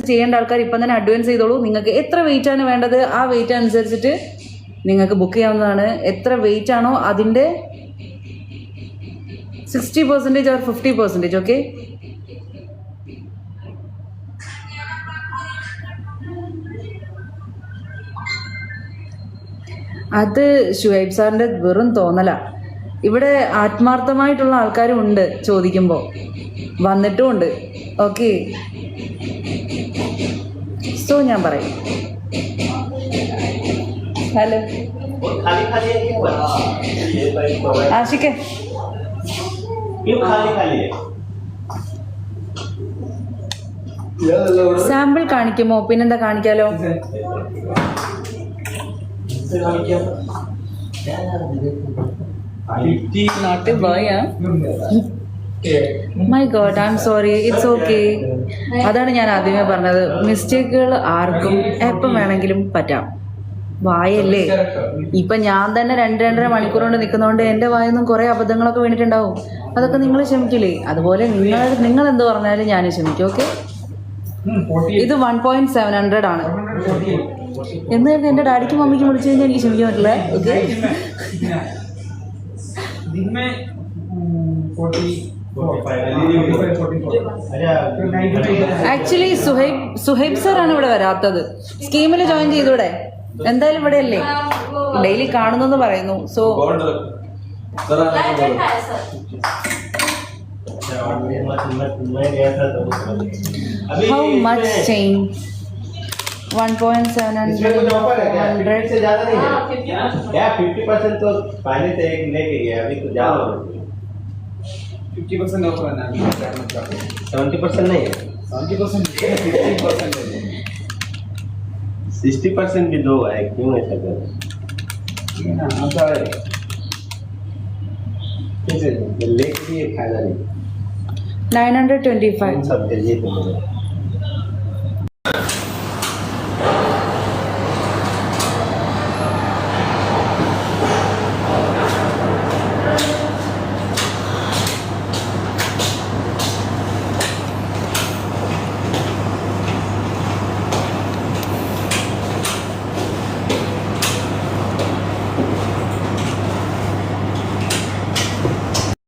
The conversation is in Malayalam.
ചെയ്യേണ്ട ആൾക്കാർ ഇപ്പം തന്നെ അഡ്വാൻസ് ചെയ്തോളൂ. നിങ്ങൾക്ക് എത്ര വെയിറ്റ് ആണ് വേണ്ടത് ആ വെയിറ്റ് അനുസരിച്ചിട്ട് നിങ്ങൾക്ക് ബുക്ക് ചെയ്യാവുന്നതാണ്. എത്ര വെയിറ്റ് ആണോ അതിൻ്റെ 60% or 50%. ഓക്കെ, അത് ഷുഹൈബ് സാറിൻ്റെ വെറും തോന്നല. ഇവിടെ ആത്മാർത്ഥമായിട്ടുള്ള ആൾക്കാരും ഉണ്ട്, ചോദിക്കുമ്പോൾ വന്നിട്ടും ഉണ്ട്. ഓക്കെ, സോ ഞാൻ പറയും. ഹലോ ആഷിക്കെ, സാമ്പിൾ കാണിക്കുമോ? പിന്നെന്താ കാണിക്കാലോ. My god, I'm sorry, it's okay. അതാണ് ഞാൻ ആദ്യമേ പറഞ്ഞത്, മിസ്റ്റേക്കുകൾ ആർക്കും എപ്പം വേണമെങ്കിലും പറ്റാം. വായല്ലേ, ഇപ്പൊ ഞാൻ തന്നെ 2-2.5 മണിക്കൂർ കൊണ്ട് നിൽക്കുന്നതുകൊണ്ട് എൻ്റെ വായൊന്നും കുറെ അബദ്ധങ്ങളൊക്കെ വീണിട്ടുണ്ടാവും. അതൊക്കെ നിങ്ങൾ ക്ഷമിക്കില്ലേ? അതുപോലെ നിങ്ങൾ എന്ത് പറഞ്ഞാലും ഞാൻ ക്ഷമിക്കും. ഓക്കെ, ഇത് 1.700 ആണ് എന്ന് കരുതി എൻ്റെ ഡാഡിക്കും മമ്മിക്കും വിളിച്ചു കഴിഞ്ഞാൽ എനിക്ക് ക്ഷമിക്കാൻ പറ്റില്ല. ഓക്കെ, ആക്ച്വലി സുഹൈബ് സാർ ആണ് ഇവിടെ വരാത്തത്. സ്കീമിൽ ജോയിൻ ചെയ്തൂടെ? എന്തായാലും ഇവിടെ അല്ലേ, ഡെയിലി കാണുന്നെന്ന് പറയുന്നു. So how much change? 1.700 से ज्यादा नहीं है क्या? 50% तो पहले से एक लेके गया, अभी तो ज्यादा हो गया. 50% ऑफ है ना, 70% नहीं है, 70% 50% है, 60% भी दो है. क्यों ऐसा कर रहे हैं? आता है कैसे लेके भी फायदा नहीं. 925 सब चाहिए तुम्हें.